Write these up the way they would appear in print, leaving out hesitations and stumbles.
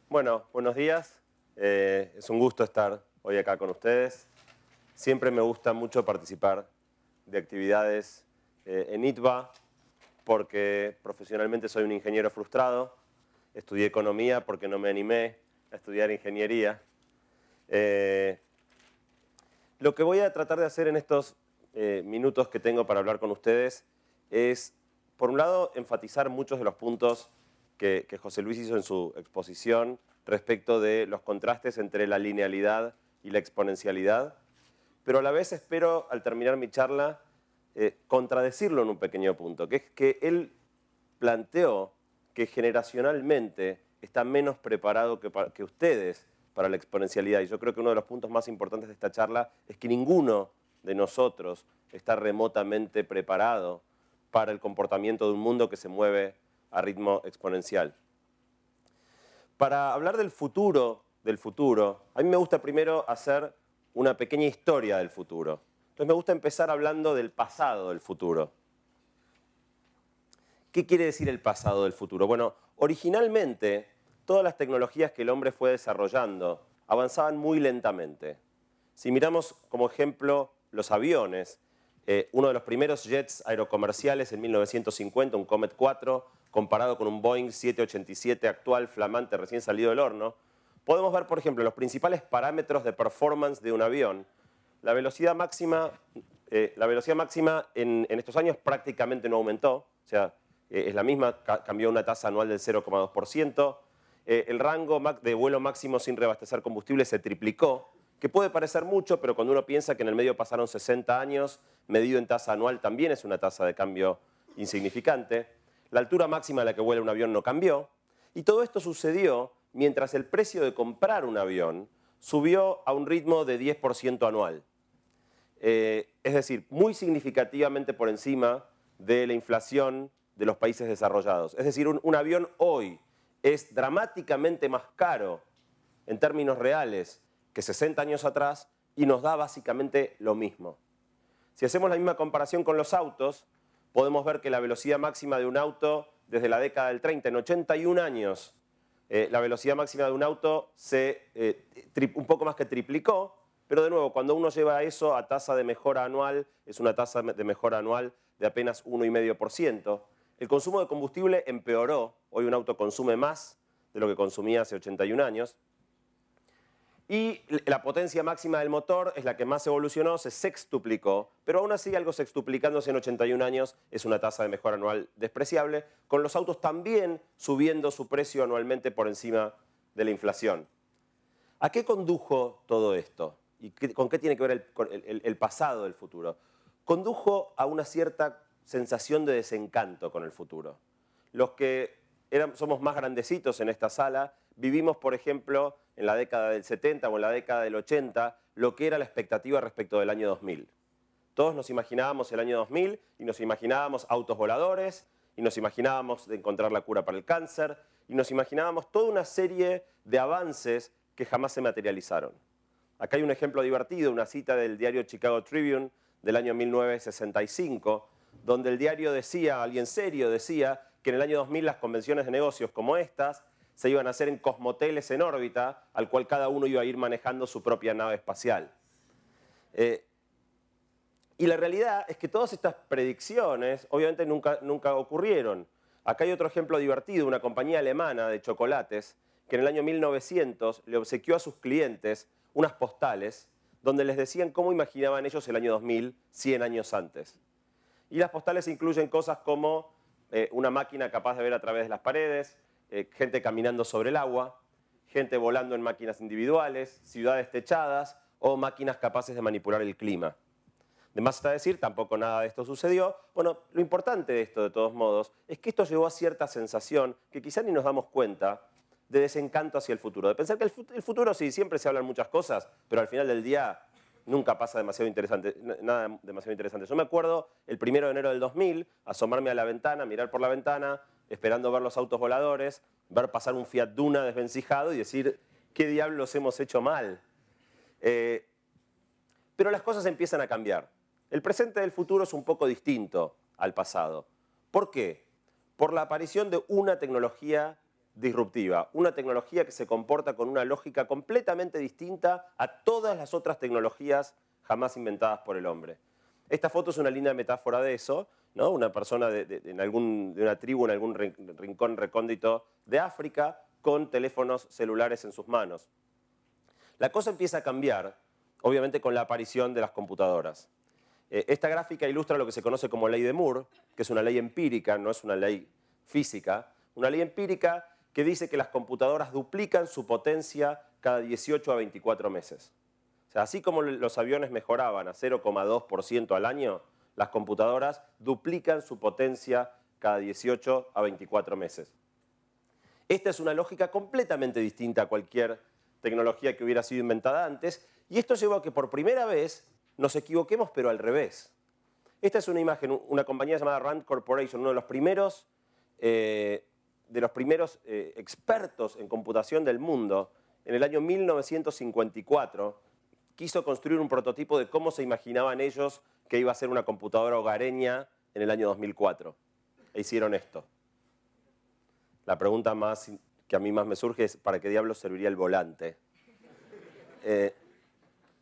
Bueno, buenos días. Es un gusto estar hoy acá con ustedes. Siempre me gusta mucho participar de actividades en ITBA porque profesionalmente soy un ingeniero frustrado. Estudié economía porque no me animé a estudiar ingeniería. Lo que voy a tratar de hacer en estos minutos que tengo para hablar con ustedes es, por un lado, enfatizar muchos de los puntos que José Luis hizo en su exposición respecto de los contrastes entre la linealidad y la exponencialidad, pero a la vez espero, al terminar mi charla, contradecirlo en un pequeño punto, que es que él planteó que generacionalmente está menos preparado que ustedes para la exponencialidad. Y yo creo que uno de los puntos más importantes de esta charla es que ninguno de nosotros está remotamente preparado para el comportamiento de un mundo que se mueve a ritmo exponencial. Para hablar del futuro, a mí me gusta primero hacer una pequeña historia del futuro. Entonces me gusta empezar hablando del pasado del futuro. ¿Qué quiere decir el pasado del futuro? Bueno, originalmente todas las tecnologías que el hombre fue desarrollando avanzaban muy lentamente. Si miramos como ejemplo los aviones, uno de los primeros jets aerocomerciales en 1950, un Comet 4, comparado con un Boeing 787 actual, flamante, recién salido del horno, podemos ver, por ejemplo, los principales parámetros de performance de un avión. La velocidad máxima en estos años prácticamente no aumentó, o sea, es la misma, cambió una tasa anual del 0,2%. El rango de vuelo máximo sin reabastecer combustible se triplicó, que puede parecer mucho, pero cuando uno piensa que en el medio pasaron 60 años, medido en tasa anual también es una tasa de cambio insignificante. La altura máxima a la que vuela un avión no cambió. Y todo esto sucedió mientras el precio de comprar un avión subió a un ritmo de 10% anual. Es decir, muy significativamente por encima de la inflación de los países desarrollados. Es decir, un avión hoy es dramáticamente más caro en términos reales que 60 años atrás y nos da básicamente lo mismo. Si hacemos la misma comparación con los autos, podemos ver que la velocidad máxima de un auto desde la década del 30, en 81 años, la velocidad máxima de un auto un poco más que triplicó, pero de nuevo, cuando uno lleva eso a tasa de mejora anual, es una tasa de mejora anual de apenas 1,5%. El consumo de combustible empeoró. Hoy un auto consume más de lo que consumía hace 81 años. Y la potencia máxima del motor es la que más evolucionó, se sextuplicó, pero aún así algo sextuplicándose en 81 años es una tasa de mejora anual despreciable, con los autos también subiendo su precio anualmente por encima de la inflación. ¿A qué condujo todo esto? ¿Y con qué tiene que ver el pasado del futuro? Condujo a una cierta sensación de desencanto con el futuro. Los que somos más grandecitos en esta sala, vivimos, por ejemplo, en la década del 70 o en la década del 80, lo que era la expectativa respecto del año 2000. Todos nos imaginábamos el año 2000 y nos imaginábamos autos voladores, y nos imaginábamos de encontrar la cura para el cáncer, y nos imaginábamos toda una serie de avances que jamás se materializaron. Acá hay un ejemplo divertido, una cita del diario Chicago Tribune del año 1965, donde el diario decía, alguien serio decía, que en el año 2000 las convenciones de negocios como estas se iban a hacer en cosmoteles en órbita, al cual cada uno iba a ir manejando su propia nave espacial. Y la realidad es que todas estas predicciones obviamente nunca ocurrieron. Acá hay otro ejemplo divertido, una compañía alemana de chocolates que en el año 1900 le obsequió a sus clientes unas postales donde les decían cómo imaginaban ellos el año 2000, 100 años antes. Y las postales incluyen cosas como una máquina capaz de ver a través de las paredes, gente caminando sobre el agua, gente volando en máquinas individuales, ciudades techadas o máquinas capaces de manipular el clima. De más está decir, tampoco nada de esto sucedió. Bueno, lo importante de esto, de todos modos, es que esto llevó a cierta sensación, que quizá ni nos damos cuenta, de desencanto hacia el futuro. De pensar que el futuro sí, siempre se hablan muchas cosas, pero al final del día nunca pasa nada demasiado interesante. Yo me acuerdo el 1 de enero del 2000, asomarme a la ventana, mirar por la ventana, esperando ver los autos voladores, ver pasar un Fiat Duna desvencijado y decir, ¿qué diablos hemos hecho mal? Pero las cosas empiezan a cambiar. El presente del futuro es un poco distinto al pasado. ¿Por qué? Por la aparición de una tecnología disruptiva, una tecnología que se comporta con una lógica completamente distinta a todas las otras tecnologías jamás inventadas por el hombre. Esta foto es una linda metáfora de eso, ¿no? Una persona de una tribu en algún rincón recóndito de África con teléfonos celulares en sus manos. La cosa empieza a cambiar, obviamente, con la aparición de las computadoras. Esta gráfica ilustra lo que se conoce como ley de Moore, que es una ley empírica, no es una ley física, una ley empírica que dice que las computadoras duplican su potencia cada 18 a 24 meses. O sea, así como los aviones mejoraban a 0,2% al año, las computadoras duplican su potencia cada 18 a 24 meses. Esta es una lógica completamente distinta a cualquier tecnología que hubiera sido inventada antes, y esto llevó a que por primera vez nos equivoquemos, pero al revés. Esta es una imagen, una compañía llamada Rand Corporation, uno de los primeros expertos en computación del mundo, en el año 1954, quiso construir un prototipo de cómo se imaginaban ellos que iba a ser una computadora hogareña en el año 2004. E hicieron esto. La pregunta más que a mí más me surge es, ¿para qué diablos serviría el volante?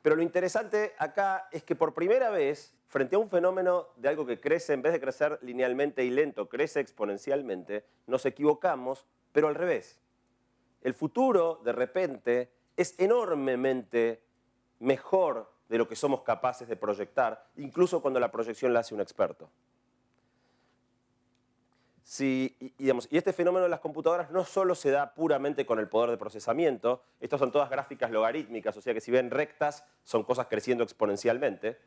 Pero lo interesante acá es que por primera vez, frente a un fenómeno de algo que crece, en vez de crecer linealmente y lento, crece exponencialmente, nos equivocamos, pero al revés. El futuro, de repente, es enormemente mejor de lo que somos capaces de proyectar, incluso cuando la proyección la hace un experto. Y este fenómeno de las computadoras no solo se da puramente con el poder de procesamiento, estas son todas gráficas logarítmicas, o sea que si ven rectas son cosas creciendo exponencialmente.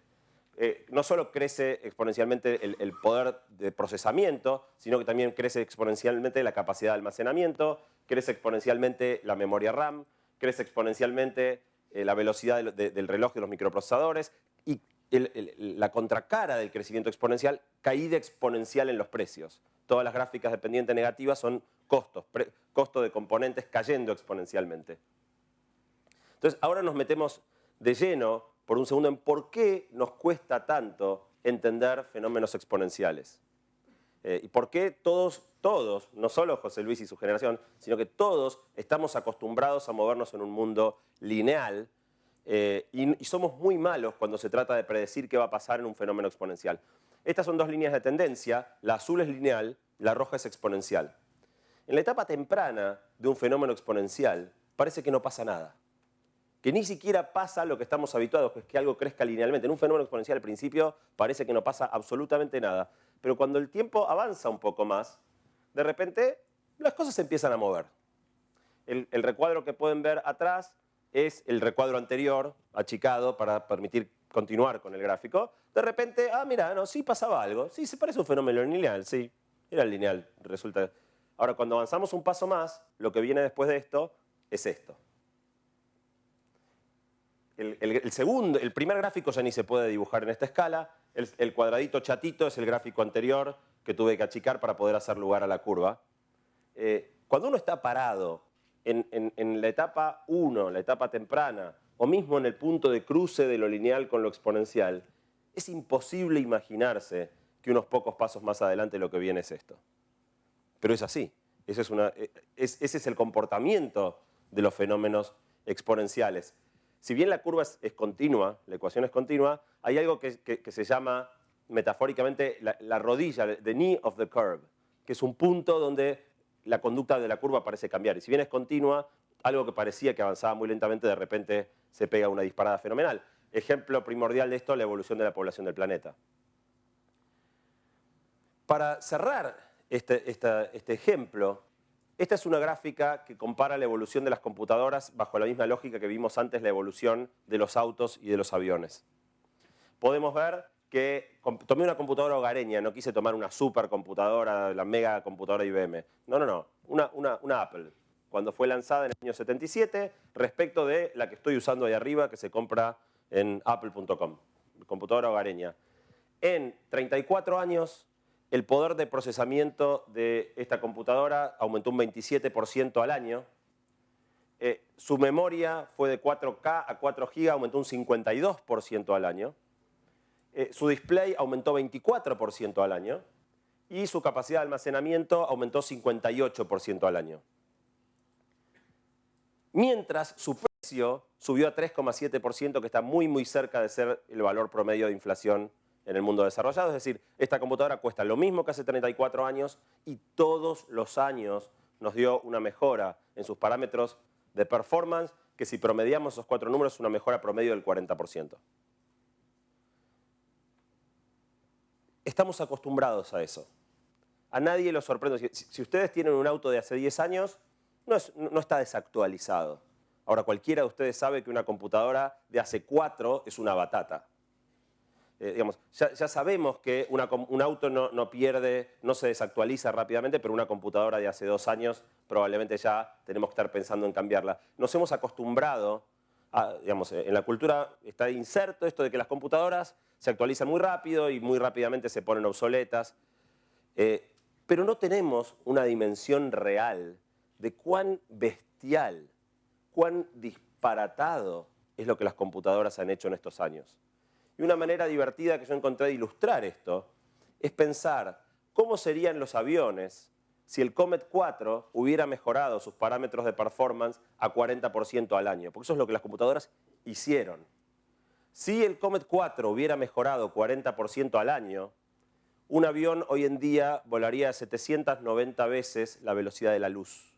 No solo crece exponencialmente el poder de procesamiento, sino que también crece exponencialmente la capacidad de almacenamiento, crece exponencialmente la memoria RAM, crece exponencialmente la velocidad del reloj de los microprocesadores y la contracara del crecimiento exponencial, caída exponencial en los precios. Todas las gráficas de pendiente negativa son costos, costo de componentes cayendo exponencialmente. Entonces, ahora nos metemos de lleno, por un segundo, en por qué nos cuesta tanto entender fenómenos exponenciales. Y por qué todos, no solo José Luis y su generación, sino que todos estamos acostumbrados a movernos en un mundo lineal y somos muy malos cuando se trata de predecir qué va a pasar en un fenómeno exponencial. Estas son dos líneas de tendencia, la azul es lineal, la roja es exponencial. En la etapa temprana de un fenómeno exponencial parece que no pasa nada, que ni siquiera pasa lo que estamos habituados, que es que algo crezca linealmente. En un fenómeno exponencial al principio parece que no pasa absolutamente nada, pero cuando el tiempo avanza un poco más, de repente las cosas se empiezan a mover. El recuadro que pueden ver atrás es el recuadro anterior, achicado, para permitir continuar con el gráfico. De repente, mira, no, sí pasaba algo. Sí, se parece a un fenómeno lineal, sí. Era lineal, resulta. Ahora, cuando avanzamos un paso más, lo que viene después de esto es esto. El primer gráfico ya ni se puede dibujar en esta escala. El cuadradito chatito es el gráfico anterior que tuve que achicar para poder hacer lugar a la curva. Cuando uno está parado en la etapa 1, la etapa temprana, o mismo en el punto de cruce de lo lineal con lo exponencial, es imposible imaginarse que unos pocos pasos más adelante lo que viene es esto. Pero es así. Ese es el comportamiento de los fenómenos exponenciales. Si bien la curva es continua, la ecuación es continua, hay algo que se llama metafóricamente la rodilla, the knee of the curve, que es un punto donde la conducta de la curva parece cambiar. Y si bien es continua, algo que parecía que avanzaba muy lentamente, de repente se pega una disparada fenomenal. Ejemplo primordial de esto, la evolución de la población del planeta. Para cerrar este ejemplo, esta es una gráfica que compara la evolución de las computadoras bajo la misma lógica que vimos antes, la evolución de los autos y de los aviones. Podemos ver que tomé una computadora hogareña, no quise tomar una supercomputadora, la mega computadora IBM. No, una Apple, cuando fue lanzada en el año 77, respecto de la que estoy usando ahí arriba, que se compra en apple.com, computadora hogareña. En 34 años, el poder de procesamiento de esta computadora aumentó un 27% al año. Su memoria fue de 4K a 4 GB, aumentó un 52% al año. Su display aumentó 24% al año. Y su capacidad de almacenamiento aumentó 58% al año. mientras su precio subió a 3,7%, que está muy, muy cerca de ser el valor promedio de inflación en el mundo desarrollado. Es decir, esta computadora cuesta lo mismo que hace 34 años y todos los años nos dio una mejora en sus parámetros de performance, que si promediamos esos 4 números es una mejora promedio del 40%. Estamos acostumbrados a eso. A nadie lo sorprende. Si ustedes tienen un auto de hace 10 años, no está desactualizado. Ahora, cualquiera de ustedes sabe que una computadora de hace 4 es una batata. Digamos, ya sabemos que un auto no pierde, no se desactualiza rápidamente, pero una computadora de hace 2 años probablemente ya tenemos que estar pensando en cambiarla. Nos hemos acostumbrado digamos, en la cultura está inserto esto de que las computadoras se actualizan muy rápido y muy rápidamente se ponen obsoletas, pero no tenemos una dimensión real de cuán bestial, cuán disparatado es lo que las computadoras han hecho en estos años. Y una manera divertida que yo encontré de ilustrar esto es pensar cómo serían los aviones si el Comet 4 hubiera mejorado sus parámetros de performance a 40% al año, porque eso es lo que las computadoras hicieron. Si el Comet 4 hubiera mejorado 40% al año, un avión hoy en día volaría 790 veces la velocidad de la luz.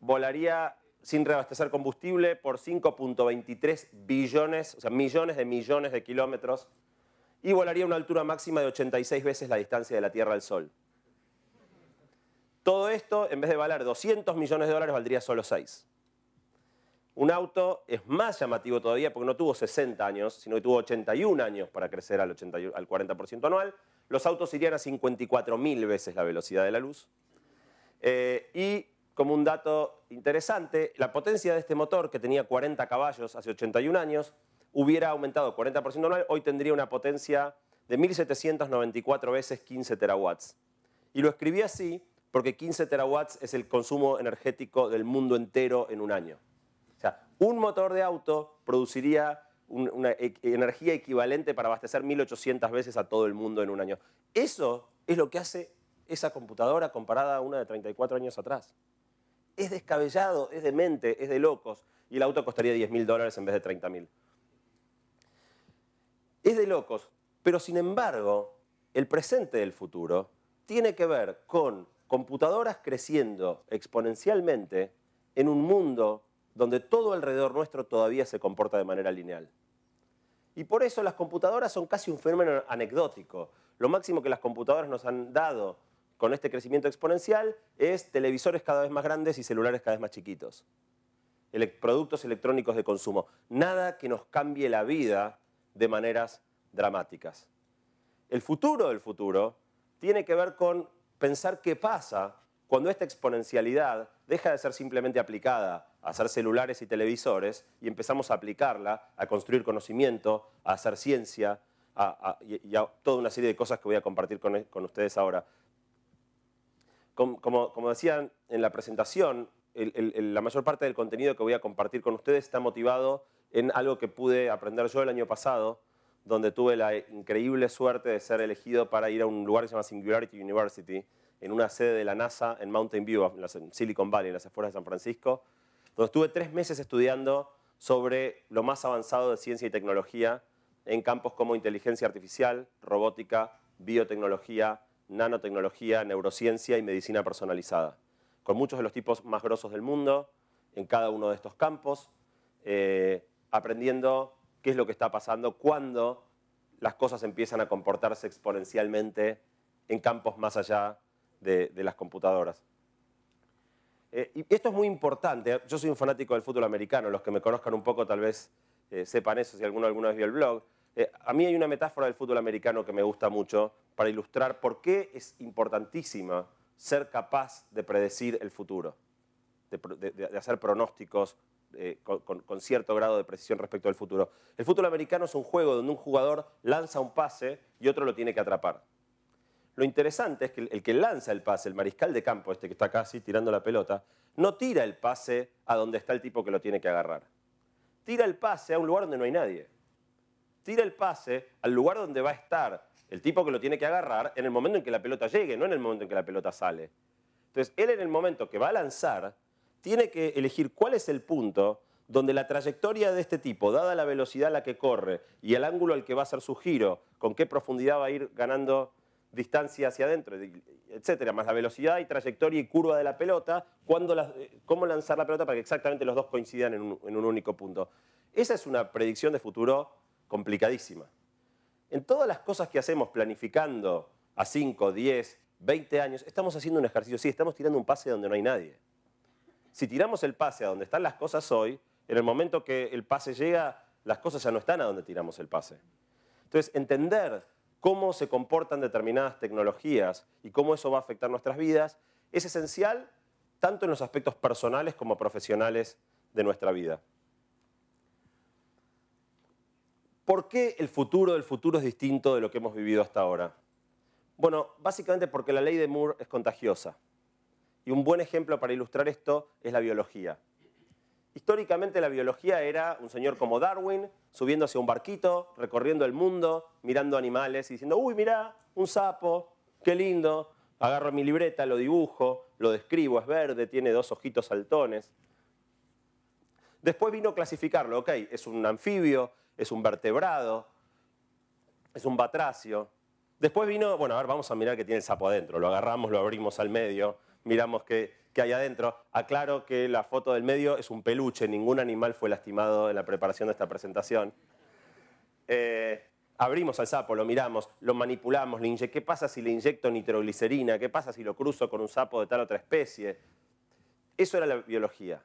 Volaría sin reabastecer combustible por 5,23 billones, o sea, millones de kilómetros, y volaría a una altura máxima de 86 veces la distancia de la Tierra al Sol. Todo esto, en vez de valer 200 millones de dólares, valdría solo 6. Un auto es más llamativo todavía porque no tuvo 60 años, sino que tuvo 81 años para crecer al 40% anual. Los autos irían a 54.000 veces la velocidad de la luz. Y como un dato interesante, la potencia de este motor, que tenía 40 caballos hace 81 años, hubiera aumentado 40% anual, hoy tendría una potencia de 1.794 veces 15 terawatts. Y lo escribí así porque 15 terawatts es el consumo energético del mundo entero en un año. O sea, un motor de auto produciría una energía equivalente para abastecer 1.800 veces a todo el mundo en un año. Eso es lo que hace esa computadora comparada a una de 34 años atrás. Es descabellado, es demente, es de locos. Y el auto costaría $10.000 en vez de 30.000. Es de locos, pero sin embargo, el presente del futuro tiene que ver con computadoras creciendo exponencialmente en un mundo donde todo alrededor nuestro todavía se comporta de manera lineal. Y por eso las computadoras son casi un fenómeno anecdótico. Lo máximo que las computadoras nos han dado con este crecimiento exponencial es televisores cada vez más grandes y celulares cada vez más chiquitos. Productos electrónicos de consumo. Nada que nos cambie la vida de maneras dramáticas. El futuro del futuro tiene que ver con pensar qué pasa cuando esta exponencialidad deja de ser simplemente aplicada a hacer celulares y televisores y empezamos a aplicarla a construir conocimiento, a hacer ciencia y a toda una serie de cosas que voy a compartir con ustedes ahora. Como decían en la presentación, la mayor parte del contenido que voy a compartir con ustedes está motivado en algo que pude aprender yo el año pasado, donde tuve la increíble suerte de ser elegido para ir a un lugar que se llama Singularity University, en una sede de la NASA en Mountain View, en Silicon Valley, en las afueras de San Francisco, donde estuve 3 meses estudiando sobre lo más avanzado de ciencia y tecnología en campos como inteligencia artificial, robótica, biotecnología, nanotecnología, neurociencia y medicina personalizada, con muchos de los tipos más grosos del mundo en cada uno de estos campos, aprendiendo qué es lo que está pasando cuando las cosas empiezan a comportarse exponencialmente en campos más allá de las computadoras. Y esto es muy importante. Yo soy un fanático del fútbol americano. Los que me conozcan un poco tal vez sepan eso si alguna vez vio el blog. A mí hay una metáfora del fútbol americano que me gusta mucho para ilustrar por qué es importantísima ser capaz de predecir el futuro, de hacer pronósticos con cierto grado de precisión respecto al futuro. El fútbol americano es un juego donde un jugador lanza un pase y otro lo tiene que atrapar. Lo interesante es que el que lanza el pase, el mariscal de campo, este que está acá así tirando la pelota, no tira el pase a donde está el tipo que lo tiene que agarrar. Tira el pase a un lugar donde no hay nadie. Tira el pase al lugar donde va a estar el tipo que lo tiene que agarrar en el momento en que la pelota llegue, no en el momento en que la pelota sale. Entonces, él en el momento que va a lanzar, tiene que elegir cuál es el punto donde la trayectoria de este tipo, dada la velocidad a la que corre y el ángulo al que va a hacer su giro, con qué profundidad va a ir ganando distancia hacia adentro, etcétera, más la velocidad y trayectoria y curva de la pelota, cómo lanzar la pelota para que exactamente los dos coincidan en un único punto. Esa es una predicción de futuro complicadísima. En todas las cosas que hacemos planificando a 5, 10, 20 años, estamos haciendo un ejercicio, sí, estamos tirando un pase donde no hay nadie. Si tiramos el pase a donde están las cosas hoy, en el momento que el pase llega, las cosas ya no están a donde tiramos el pase. Entonces, entender cómo se comportan determinadas tecnologías y cómo eso va a afectar nuestras vidas es esencial tanto en los aspectos personales como profesionales de nuestra vida. ¿Por qué el futuro del futuro es distinto de lo que hemos vivido hasta ahora? Bueno, básicamente porque la ley de Moore es contagiosa. Y un buen ejemplo para ilustrar esto es la biología. Históricamente la biología era un señor como Darwin, subiéndose a un barquito, recorriendo el mundo, mirando animales y diciendo, uy, mirá, un sapo, qué lindo, agarro mi libreta, lo dibujo, lo describo, es verde, tiene 2 ojitos saltones. Después vino a clasificarlo, ok, es un anfibio, es un vertebrado, es un batracio. Después vino, bueno, a ver, vamos a mirar qué tiene el sapo adentro, lo agarramos, lo abrimos al medio, miramos qué hay adentro. Aclaro que la foto del medio es un peluche, ningún animal fue lastimado en la preparación de esta presentación. Abrimos al sapo, lo miramos, lo manipulamos, ¿qué pasa si le inyecto nitroglicerina? ¿Qué pasa si lo cruzo con un sapo de tal otra especie? Eso era la biología.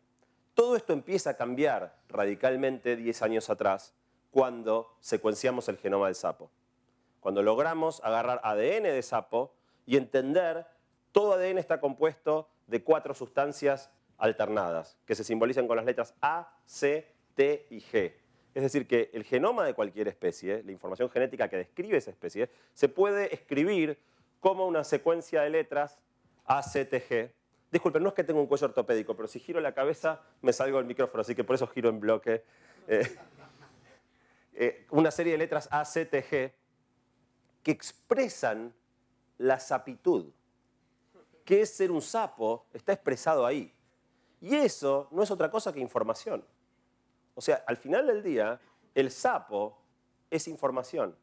Todo esto empieza a cambiar radicalmente 10 años atrás, cuando secuenciamos el genoma del sapo. Cuando logramos agarrar ADN de sapo y entender, todo ADN está compuesto de 4 sustancias alternadas, que se simbolizan con las letras A, C, T y G. Es decir, que el genoma de cualquier especie, la información genética que describe esa especie, se puede escribir como una secuencia de letras A, C, T, G. Disculpen, no es que tenga un cuello ortopédico, pero si giro la cabeza me salgo del micrófono, así que por eso giro en bloque. Una serie de letras A, C, T, G que expresan la sapitud. ¿Qué es ser un sapo? Está expresado ahí. Y eso no es otra cosa que información. O sea, al final del día, el sapo es información.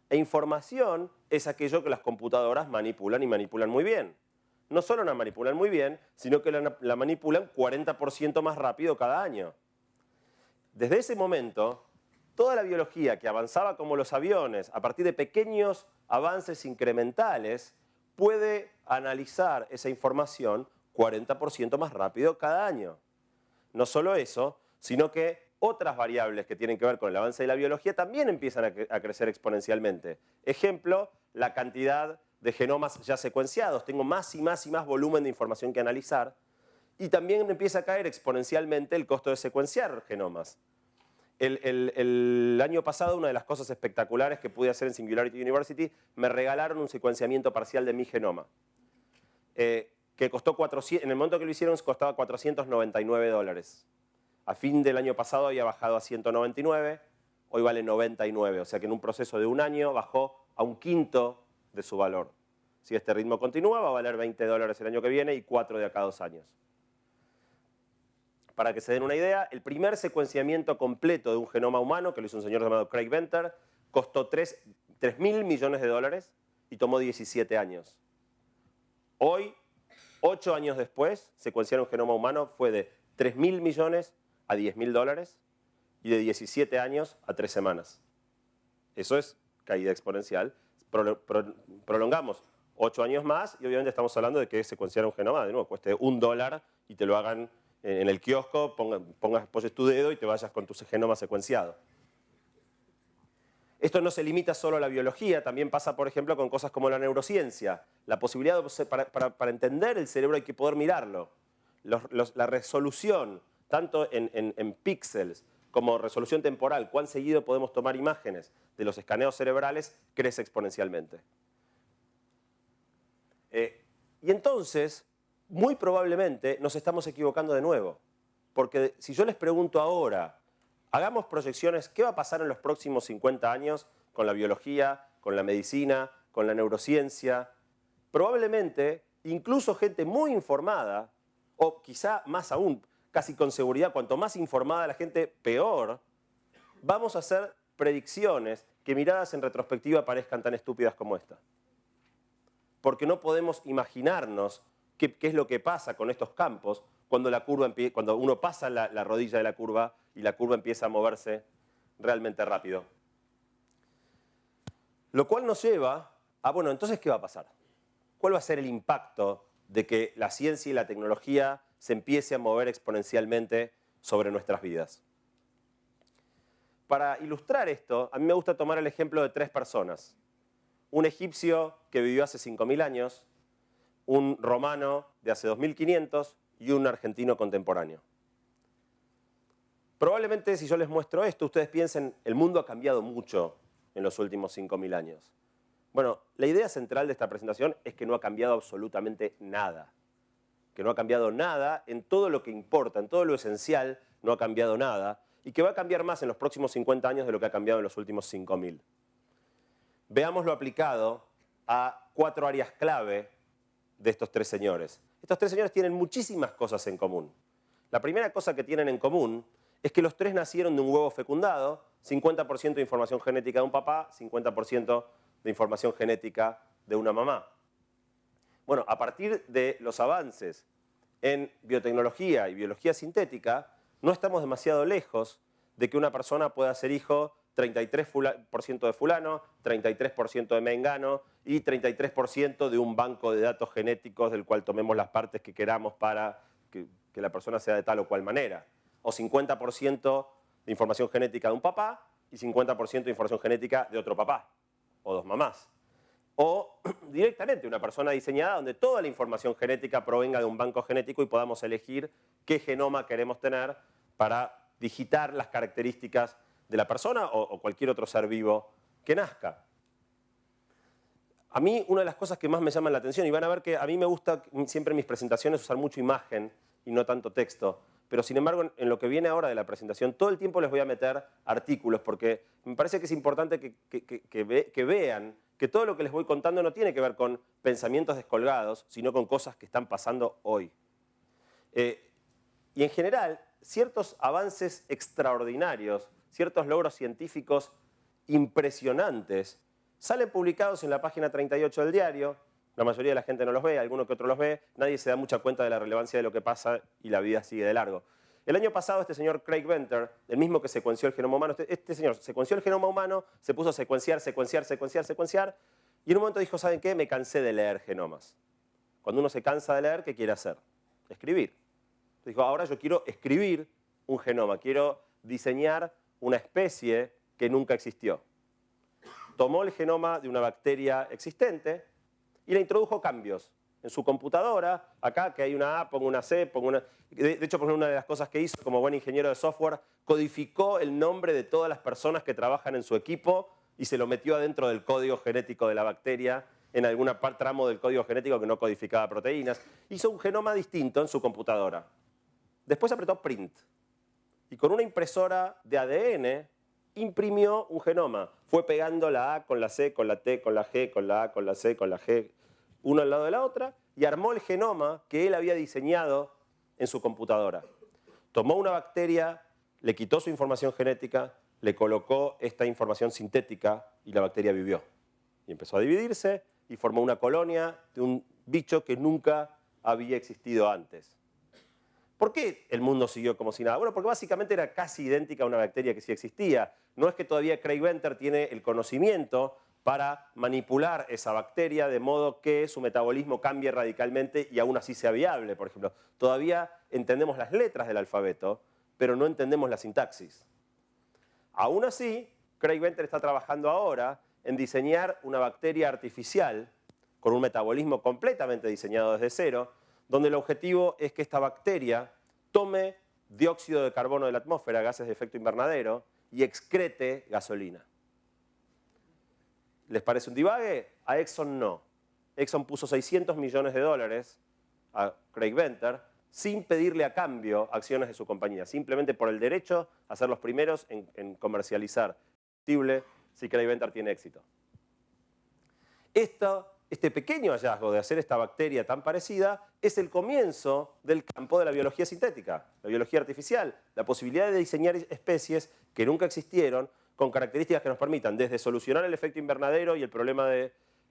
E información es aquello que las computadoras manipulan y manipulan muy bien. No solo la manipulan muy bien, sino que la manipulan 40% más rápido cada año. Desde ese momento, toda la biología que avanzaba como los aviones, a partir de pequeños avances incrementales, puede analizar esa información 40% más rápido cada año. No solo eso, sino que otras variables que tienen que ver con el avance de la biología también empiezan a crecer exponencialmente. Ejemplo, la cantidad de genomas ya secuenciados. Tengo más y más y más volumen de información que analizar. Y también empieza a caer exponencialmente el costo de secuenciar genomas. El año pasado, una de las cosas espectaculares que pude hacer en Singularity University, me regalaron un secuenciamiento parcial de mi genoma, que costó en el momento que lo hicieron costaba $499. A fin del año pasado había bajado a 199, hoy vale 99, o sea que en un proceso de un año bajó a un quinto de su valor. Si este ritmo continúa, va a valer $20 el año que viene y 4 de acá a 2 años. Para que se den una idea, el primer secuenciamiento completo de un genoma humano, que lo hizo un señor llamado Craig Venter, costó $3.000 millones y tomó 17 años. Hoy, 8 años después, secuenciar un genoma humano fue de $3.000 millones a $10.000 y de 17 años a 3 semanas. Eso es caída exponencial. Prolongamos 8 años más y obviamente estamos hablando de que secuenciar un genoma de nuevo cueste $1 y te lo hagan en el kiosco, poses tu dedo y te vayas con tu genoma secuenciado. Esto no se limita solo a la biología, también pasa, por ejemplo, con cosas como la neurociencia. La posibilidad para entender el cerebro hay que poder mirarlo. La resolución, tanto en píxeles como resolución temporal, cuán seguido podemos tomar imágenes de los escaneos cerebrales, crece exponencialmente. Y entonces, muy probablemente nos estamos equivocando de nuevo. Porque si yo les pregunto ahora, hagamos proyecciones, ¿qué va a pasar en los próximos 50 años con la biología, con la medicina, con la neurociencia? Probablemente, incluso gente muy informada, o quizá más aún, casi con seguridad, cuanto más informada la gente, peor, vamos a hacer predicciones que miradas en retrospectiva parezcan tan estúpidas como esta. Porque no podemos imaginarnos qué es lo que pasa con estos campos cuando uno pasa la rodilla de la curva y la curva empieza a moverse realmente rápido. Lo cual nos lleva a, bueno, entonces, ¿qué va a pasar? ¿Cuál va a ser el impacto de que la ciencia y la tecnología se empiece a mover exponencialmente sobre nuestras vidas? Para ilustrar esto, a mí me gusta tomar el ejemplo de 3 personas. Un egipcio que vivió hace 5.000 años, un romano de hace 2.500 y un argentino contemporáneo. Probablemente si yo les muestro esto, ustedes piensen, el mundo ha cambiado mucho en los últimos 5.000 años. Bueno, la idea central de esta presentación es que no ha cambiado absolutamente nada. Que no ha cambiado nada en todo lo que importa, en todo lo esencial, no ha cambiado nada. Y que va a cambiar más en los próximos 50 años de lo que ha cambiado en los últimos 5.000. Veámoslo aplicado a 4 áreas clave de estos 3 señores. Estos 3 señores tienen muchísimas cosas en común. La primera cosa que tienen en común es que los 3 nacieron de un huevo fecundado, 50% de información genética de un papá, 50% de información genética de una mamá. Bueno, a partir de los avances en biotecnología y biología sintética, no estamos demasiado lejos de que una persona pueda ser hijo 33% de fulano, 33% de mengano y 33% de un banco de datos genéticos del cual tomemos las partes que queramos para que la persona sea de tal o cual manera. O 50% de información genética de un papá y 50% de información genética de otro papá o 2 mamás. O directamente una persona diseñada donde toda la información genética provenga de un banco genético y podamos elegir qué genoma queremos tener para digitar las características de la persona o cualquier otro ser vivo que nazca. A mí una de las cosas que más me llaman la atención, y van a ver que a mí me gusta siempre en mis presentaciones usar mucho imagen y no tanto texto, pero sin embargo en lo que viene ahora de la presentación todo el tiempo les voy a meter artículos porque me parece que es importante que vean que todo lo que les voy contando no tiene que ver con pensamientos descolgados, sino con cosas que están pasando hoy. Y en general, ciertos avances extraordinarios, ciertos logros científicos impresionantes, salen publicados en la página 38 del diario, la mayoría de la gente no los ve, alguno que otro los ve, nadie se da mucha cuenta de la relevancia de lo que pasa y la vida sigue de largo. El año pasado este señor Craig Venter, el mismo que secuenció el genoma humano, este señor secuenció el genoma humano, se puso a secuenciar, y en un momento dijo, ¿saben qué? Me cansé de leer genomas. Cuando uno se cansa de leer, ¿qué quiere hacer? Escribir. Dijo, ahora yo quiero escribir un genoma, quiero diseñar una especie que nunca existió. Tomó el genoma de una bacteria existente y le introdujo cambios. En su computadora, acá que hay una A, pongo una C, pongo una... De hecho, por una de las cosas que hizo como buen ingeniero de software, codificó el nombre de todas las personas que trabajan en su equipo y se lo metió adentro del código genético de la bacteria, en algún tramo del código genético que no codificaba proteínas. Hizo un genoma distinto en su computadora. Después apretó Print. Y con una impresora de ADN imprimió un genoma. Fue pegando la A con la C, con la T, con la G, con la A, con la C, con la G, uno al lado de la otra, y armó el genoma que él había diseñado en su computadora. Tomó una bacteria, le quitó su información genética, le colocó esta información sintética y la bacteria vivió. Y empezó a dividirse y formó una colonia de un bicho que nunca había existido antes. ¿Por qué el mundo siguió como si nada? Bueno, porque básicamente era casi idéntica a una bacteria que sí existía. No es que todavía Craig Venter tiene el conocimiento para manipular esa bacteria de modo que su metabolismo cambie radicalmente y aún así sea viable, por ejemplo. Todavía entendemos las letras del alfabeto, pero no entendemos la sintaxis. Aún así, Craig Venter está trabajando ahora en diseñar una bacteria artificial con un metabolismo completamente diseñado desde cero, donde el objetivo es que esta bacteria tome dióxido de carbono de la atmósfera, gases de efecto invernadero, y excrete gasolina. ¿Les parece un divague? A Exxon no. Exxon puso $600 millones a Craig Venter sin pedirle a cambio acciones de su compañía, simplemente por el derecho a ser los primeros en comercializar combustible si Craig Venter tiene éxito. Esto este pequeño hallazgo de hacer esta bacteria tan parecida es el comienzo del campo de la biología sintética, la biología artificial, la posibilidad de diseñar especies que nunca existieron con características que nos permitan desde solucionar el efecto invernadero y el problema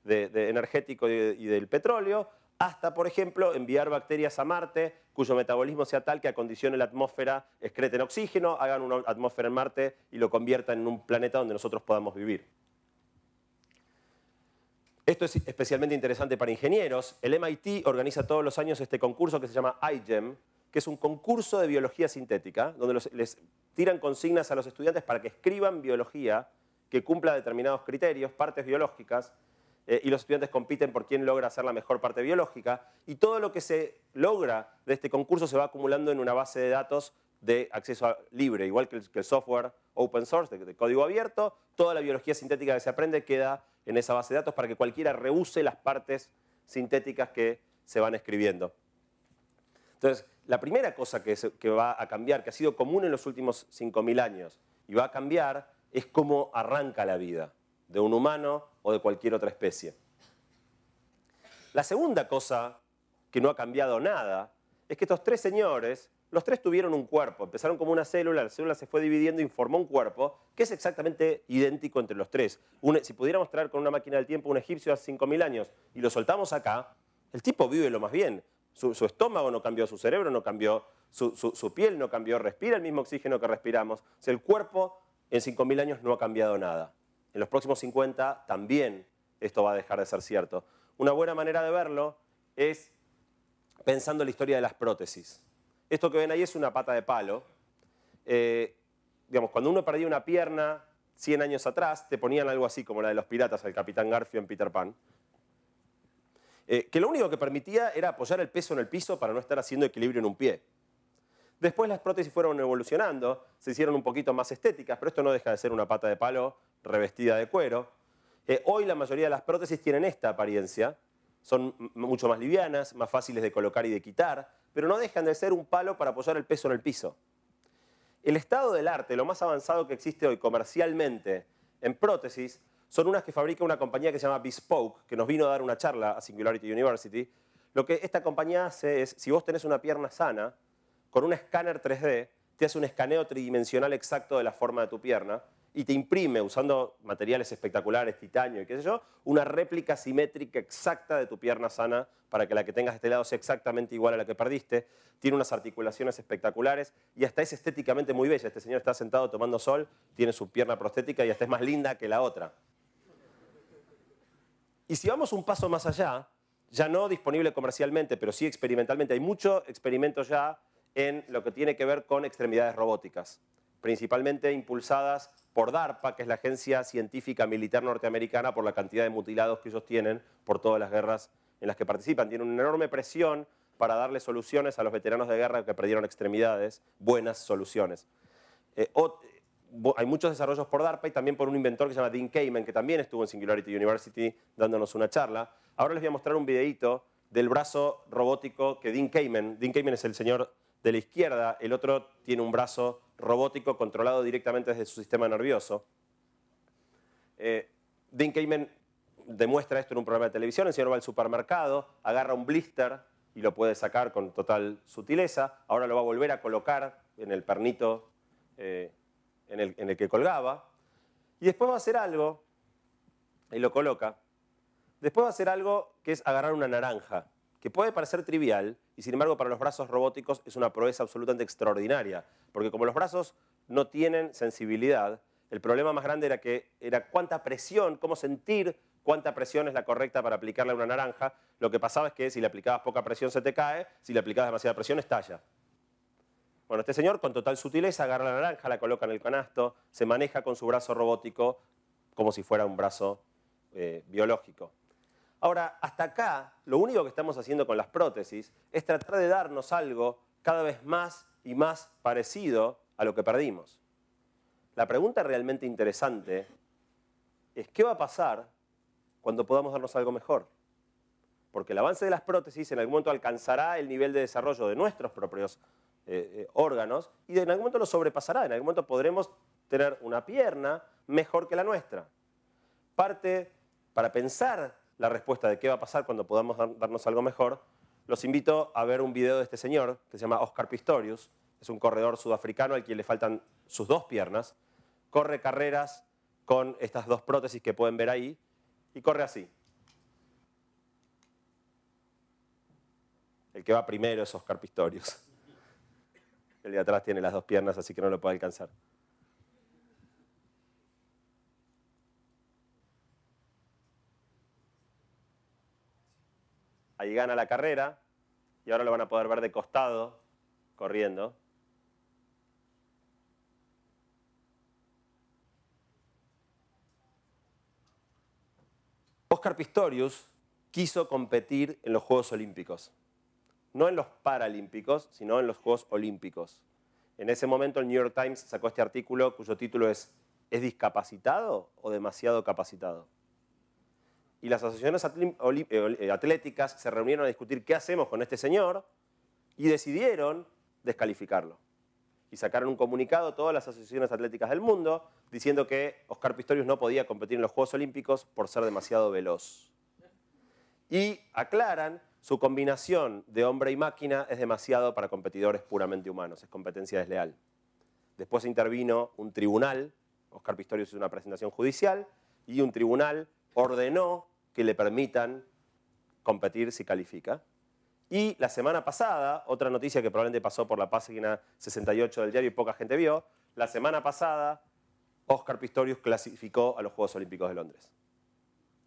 energético y del petróleo, hasta, por ejemplo, enviar bacterias a Marte cuyo metabolismo sea tal que acondicione la atmósfera, excreten oxígeno, hagan una atmósfera en Marte y lo conviertan en un planeta donde nosotros podamos vivir. Esto es especialmente interesante para ingenieros. El MIT organiza todos los años este concurso que se llama iGEM, que es un concurso de biología sintética, donde les tiran consignas a los estudiantes para que escriban biología que cumpla determinados criterios, partes biológicas, y los estudiantes compiten por quién logra hacer la mejor parte biológica, y todo lo que se logra de este concurso se va acumulando en una base de datos de acceso libre, igual que el software open source, de código abierto. Toda la biología sintética que se aprende queda en esa base de datos para que cualquiera reuse las partes sintéticas que se van escribiendo. Entonces, la primera cosa que va a cambiar, que ha sido común en los últimos 5.000 años, y va a cambiar, es cómo arranca la vida de un humano o de cualquier otra especie. La segunda cosa que no ha cambiado nada es que estos tres señores, los tres tuvieron un cuerpo, empezaron como una célula, la célula se fue dividiendo y formó un cuerpo que es exactamente idéntico entre los tres. Si pudiéramos traer con una máquina del tiempo un egipcio hace 5.000 años y lo soltamos acá, el tipo vive lo más bien. Su estómago no cambió, su cerebro no cambió, su piel no cambió, respira el mismo oxígeno que respiramos. O sea, el cuerpo en 5.000 años no ha cambiado nada. En los próximos 50 también esto va a dejar de ser cierto. Una buena manera de verlo es pensando en la historia de las prótesis. Esto que ven ahí es una pata de palo. Digamos, cuando uno perdía una pierna 100 años atrás, te ponían algo así como la de los piratas, el Capitán Garfio en Peter Pan. Que lo único que permitía era apoyar el peso en el piso para no estar haciendo equilibrio en un pie. Después las prótesis fueron evolucionando, se hicieron un poquito más estéticas, pero esto no deja de ser una pata de palo revestida de cuero. Hoy la mayoría de las prótesis tienen esta apariencia, son mucho más livianas, más fáciles de colocar y de quitar, pero no dejan de ser un palo para apoyar el peso en el piso. El estado del arte, lo más avanzado que existe hoy comercialmente en prótesis, son unas que fabrica una compañía que se llama Bespoke, que nos vino a dar una charla a Singularity University. Lo que esta compañía hace es, si vos tenés una pierna sana, con un escáner 3D, te hace un escaneo tridimensional exacto de la forma de tu pierna y te imprime, usando materiales espectaculares, titanio y qué sé yo, una réplica simétrica exacta de tu pierna sana para que la que tengas de este lado sea exactamente igual a la que perdiste. Tiene unas articulaciones espectaculares y hasta es estéticamente muy bella. Este señor está sentado tomando sol, tiene su pierna prostética y hasta es más linda que la otra. Y si vamos un paso más allá, ya no disponible comercialmente, pero sí experimentalmente, hay mucho experimento ya en lo que tiene que ver con extremidades robóticas, principalmente impulsadas por DARPA, que es la agencia científica militar norteamericana, por la cantidad de mutilados que ellos tienen por todas las guerras en las que participan. Tienen una enorme presión para darle soluciones a los veteranos de guerra que perdieron extremidades, buenas soluciones. Hay muchos desarrollos por DARPA y también por un inventor que se llama Dean Kamen, que también estuvo en Singularity University dándonos una charla. Ahora les voy a mostrar un videíto del brazo robótico que Dean Kamen es el señor de la izquierda, el otro tiene un brazo robótico controlado directamente desde su sistema nervioso. Dean Kamen demuestra esto en un programa de televisión. El señor va al supermercado, agarra un blister y lo puede sacar con total sutileza. Ahora lo va a volver a colocar en el pernito en el que colgaba. Y después va a hacer algo, y lo coloca. Después va a hacer algo que es agarrar una naranja, que puede parecer trivial, y sin embargo para los brazos robóticos es una proeza absolutamente extraordinaria, porque como los brazos no tienen sensibilidad, el problema más grande era cuánta presión, cómo sentir cuánta presión es la correcta para aplicarle a una naranja. Lo que pasaba es que si le aplicabas poca presión se te cae, si le aplicabas demasiada presión estalla. Bueno, este señor con total sutileza agarra la naranja, la coloca en el canasto, se maneja con su brazo robótico como si fuera un brazo biológico. Ahora, hasta acá, lo único que estamos haciendo con las prótesis es tratar de darnos algo cada vez más y más parecido a lo que perdimos. La pregunta realmente interesante es ¿qué va a pasar cuando podamos darnos algo mejor? Porque el avance de las prótesis en algún momento alcanzará el nivel de desarrollo de nuestros propios órganos y en algún momento lo sobrepasará. En algún momento podremos tener una pierna mejor que la nuestra. Para pensar la respuesta de qué va a pasar cuando podamos darnos algo mejor, los invito a ver un video de este señor que se llama Oscar Pistorius. Es un corredor sudafricano al que le faltan sus 2 piernas. Corre carreras con estas 2 prótesis que pueden ver ahí y corre así. El que va primero es Oscar Pistorius. El de atrás tiene las 2 piernas, así que no lo puede alcanzar. Ahí gana la carrera y ahora lo van a poder ver de costado, corriendo. Oscar Pistorius quiso competir en los Juegos Olímpicos. No en los Paralímpicos, sino en los Juegos Olímpicos. En ese momento el New York Times sacó este artículo cuyo título es ¿Es discapacitado o demasiado capacitado? Y las asociaciones atléticas se reunieron a discutir qué hacemos con este señor y decidieron descalificarlo. Y sacaron un comunicado todas las asociaciones atléticas del mundo diciendo que Oscar Pistorius no podía competir en los Juegos Olímpicos por ser demasiado veloz. Y aclaran, su combinación de hombre y máquina es demasiado para competidores puramente humanos, es competencia desleal. Después intervino un tribunal, Oscar Pistorius hizo una presentación judicial, y un tribunal ordenó que le permitan competir si califica. Y la semana pasada, otra noticia que probablemente pasó por la página 68 del diario y poca gente vio, la semana pasada Oscar Pistorius clasificó a los Juegos Olímpicos de Londres.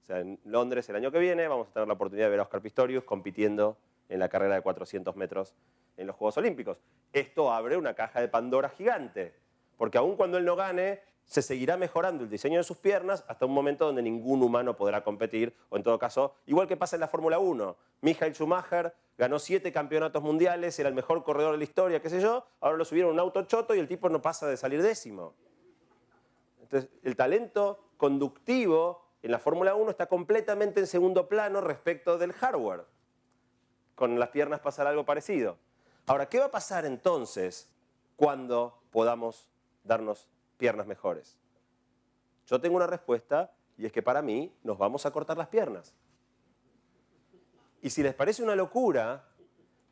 O sea, en Londres el año que viene vamos a tener la oportunidad de ver a Oscar Pistorius compitiendo en la carrera de 400 metros en los Juegos Olímpicos. Esto abre una caja de Pandora gigante, porque aun cuando él no gane, se seguirá mejorando el diseño de sus piernas hasta un momento donde ningún humano podrá competir, o en todo caso, igual que pasa en la Fórmula 1. Michael Schumacher ganó 7 campeonatos mundiales, era el mejor corredor de la historia, qué sé yo, ahora lo subieron a un auto choto y el tipo no pasa de salir décimo. Entonces, el talento conductivo en la Fórmula 1 está completamente en segundo plano respecto del hardware. Con las piernas pasará algo parecido. Ahora, ¿qué va a pasar entonces cuando podamos darnos piernas mejores? Yo tengo una respuesta y es que para mí nos vamos a cortar las piernas. Y si les parece una locura,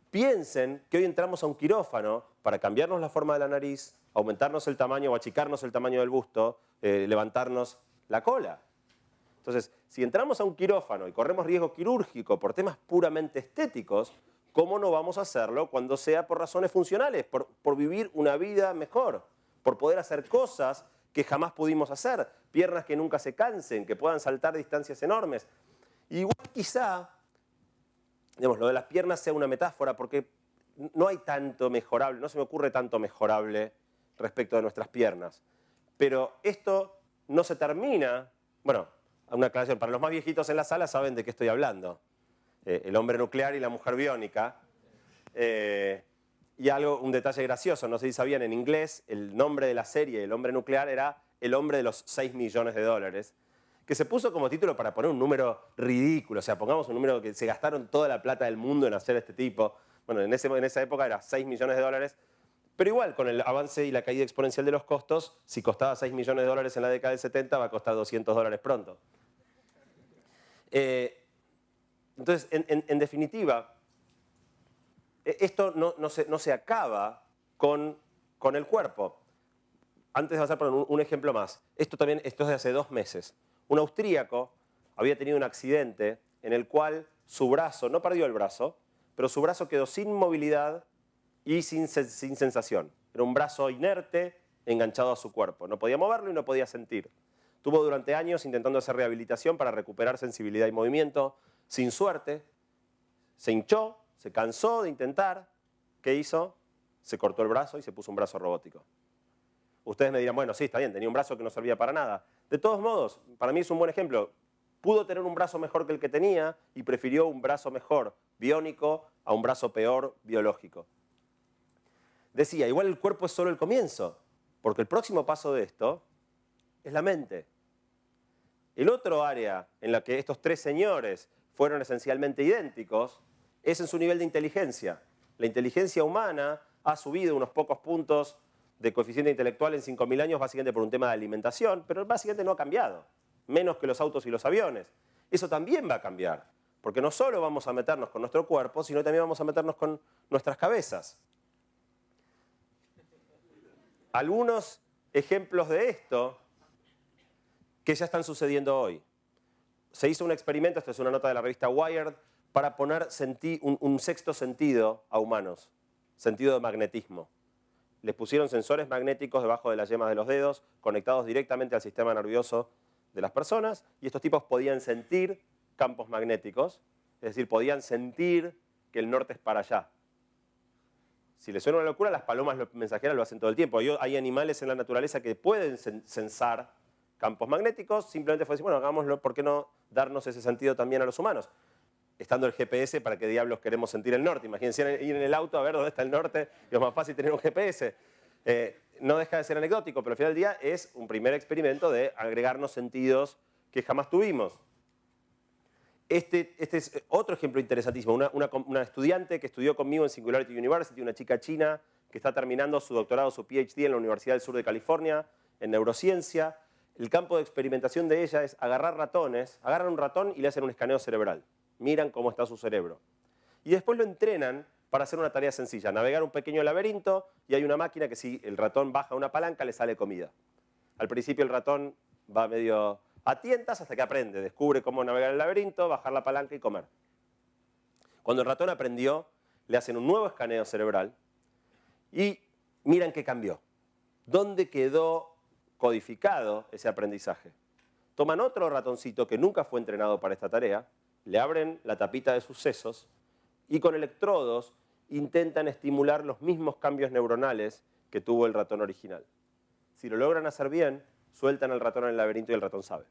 piensen que hoy entramos a un quirófano para cambiarnos la forma de la nariz, aumentarnos el tamaño o achicarnos el tamaño del busto, levantarnos la cola. Entonces, si entramos a un quirófano y corremos riesgo quirúrgico por temas puramente estéticos, ¿cómo no vamos a hacerlo cuando sea por razones funcionales, por vivir una vida mejor, por poder hacer cosas que jamás pudimos hacer, piernas que nunca se cansen, que puedan saltar distancias enormes? Igual quizá, digamos, lo de las piernas sea una metáfora, porque no hay tanto mejorable, no se me ocurre tanto mejorable respecto de nuestras piernas. Pero esto no se termina, bueno, una aclaración, para los más viejitos en la sala saben de qué estoy hablando. El hombre nuclear y la mujer biónica. Y un detalle gracioso, no sé si sabían, en inglés el nombre de la serie, El hombre nuclear, era El hombre de los 6 millones de dólares, que se puso como título para poner un número ridículo, o sea, pongamos un número que se gastaron toda la plata del mundo en hacer este tipo. Bueno, en esa época era 6 millones de dólares, pero igual, con el avance y la caída exponencial de los costos, si costaba 6 millones de dólares en la década del 70, va a costar 200 dólares pronto. Entonces, en definitiva, esto no se acaba con el cuerpo. Antes de pasar por un ejemplo más, esto es de hace 2 meses. Un austríaco había tenido un accidente en el cual su brazo, no perdió el brazo, pero su brazo quedó sin movilidad y sin sensación. Era un brazo inerte enganchado a su cuerpo. No podía moverlo y no podía sentir. Tuvo durante años intentando hacer rehabilitación para recuperar sensibilidad y movimiento. Sin suerte, se hinchó, se cansó de intentar. ¿Qué hizo? Se cortó el brazo y se puso un brazo robótico. Ustedes me dirán, bueno, sí, está bien, tenía un brazo que no servía para nada. De todos modos, para mí es un buen ejemplo. Pudo tener un brazo mejor que el que tenía y prefirió un brazo mejor biónico a un brazo peor biológico. Decía, igual el cuerpo es solo el comienzo, porque el próximo paso de esto es la mente. El otro área en la que estos 3 señores fueron esencialmente idénticos es en su nivel de inteligencia. La inteligencia humana ha subido unos pocos puntos de coeficiente intelectual en 5.000 años, básicamente por un tema de alimentación, pero básicamente no ha cambiado, menos que los autos y los aviones. eso también va a cambiar. Porque no solo vamos a meternos con nuestro cuerpo, sino también vamos a meternos con nuestras cabezas. Algunos ejemplos de esto que ya están sucediendo hoy. Se hizo un experimento, esto es una nota de la revista Wired, para poner un sexto sentido a humanos, sentido de magnetismo. Les pusieron sensores magnéticos debajo de las yemas de los dedos, conectados directamente al sistema nervioso de las personas, y estos tipos podían sentir campos magnéticos, es decir, podían sentir que el norte es para allá. Si les suena una locura, las palomas mensajeras lo hacen todo el tiempo. Hay animales en la naturaleza que pueden sensar campos magnéticos, simplemente fue decir, bueno, hagámoslo, ¿por qué no darnos ese sentido también a los humanos? Estando el GPS, ¿para qué diablos queremos sentir el norte? Imagínense ir en el auto a ver dónde está el norte, y es más fácil tener un GPS. No deja de ser anecdótico, pero al final del día es un primer experimento de agregarnos sentidos que jamás tuvimos. Este es otro ejemplo interesantísimo. Una estudiante que estudió conmigo en Singularity University, una chica china que está terminando su doctorado, su PhD en la Universidad del Sur de California, en neurociencia. El campo de experimentación de ella es agarran un ratón y le hacen un escaneo cerebral. Miran cómo está su cerebro. Y después lo entrenan para hacer una tarea sencilla, navegar un pequeño laberinto y hay una máquina que si el ratón baja una palanca le sale comida. Al principio el ratón va medio a tientas hasta que aprende, descubre cómo navegar el laberinto, bajar la palanca y comer. Cuando el ratón aprendió, le hacen un nuevo escaneo cerebral y miran qué cambió. ¿Dónde quedó codificado ese aprendizaje? Toman otro ratoncito que nunca fue entrenado para esta tarea, le abren la tapita de sus sesos y con electrodos intentan estimular los mismos cambios neuronales que tuvo el ratón original. Si lo logran hacer bien, sueltan al ratón en el laberinto y el ratón sabe.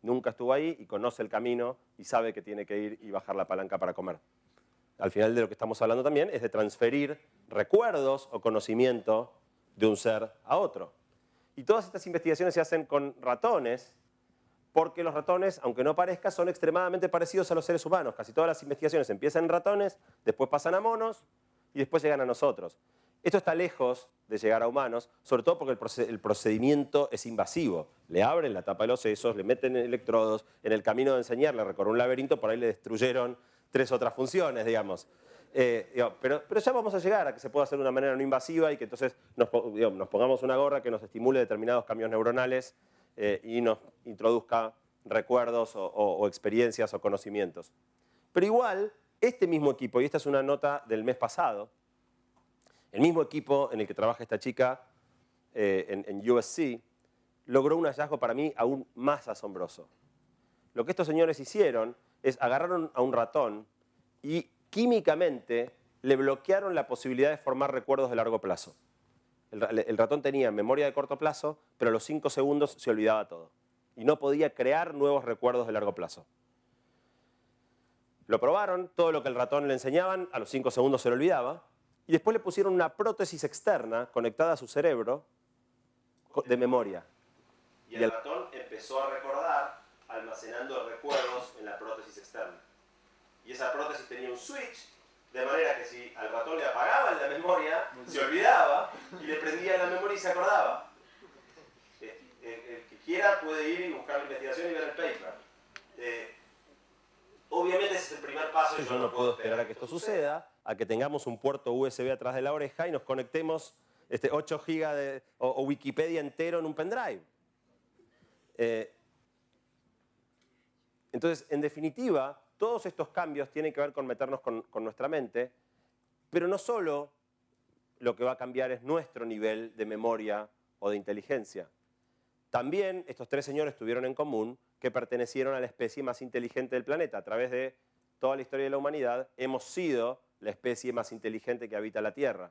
Nunca estuvo ahí y conoce el camino y sabe que tiene que ir y bajar la palanca para comer. Al final de lo que estamos hablando también es de transferir recuerdos o conocimiento de un ser a otro. Y todas estas investigaciones se hacen con ratones, porque los ratones, aunque no parezca, son extremadamente parecidos a los seres humanos. Casi todas las investigaciones empiezan en ratones, después pasan a monos y después llegan a nosotros. Esto está lejos de llegar a humanos, sobre todo porque el procedimiento es invasivo. Le abren la tapa de los sesos, le meten electrodos, en el camino de enseñarle a recorrer un laberinto, por ahí le destruyeron 3 otras funciones, digamos. Pero ya vamos a llegar a que se pueda hacer de una manera no invasiva y que entonces nos pongamos una gorra que nos estimule determinados cambios neuronales y nos introduzca recuerdos o experiencias o conocimientos. Pero igual, este mismo equipo, y esta es una nota del mes pasado, el mismo equipo en el que trabaja esta chica en USC, logró un hallazgo para mí aún más asombroso. Lo que estos señores hicieron es agarraron a un ratón y químicamente le bloquearon la posibilidad de formar recuerdos de largo plazo. El ratón tenía memoria de corto plazo, pero a los 5 segundos se olvidaba todo. Y no podía crear nuevos recuerdos de largo plazo. Lo probaron, todo lo que el ratón le enseñaban, a los 5 segundos se lo olvidaba. Y después le pusieron una prótesis externa conectada a su cerebro de memoria. Y el ratón empezó a recordar almacenando recuerdos en la prótesis externa. Y esa prótesis tenía un switch, de manera que si al ratón le apagaban la memoria, se olvidaba y le prendía la memoria y se acordaba. El que quiera puede ir y buscar la investigación y ver el paper. Obviamente ese es el primer paso y yo no puedo esperar a que esto suceda, a que tengamos un puerto USB atrás de la oreja y nos conectemos 8 GB o Wikipedia entero en un pendrive. Entonces, en definitiva, todos estos cambios tienen que ver con meternos con nuestra mente, pero no solo lo que va a cambiar es nuestro nivel de memoria o de inteligencia. También estos 3 señores tuvieron en común que pertenecieron a la especie más inteligente del planeta. A través de toda la historia de la humanidad hemos sido la especie más inteligente que habita la Tierra.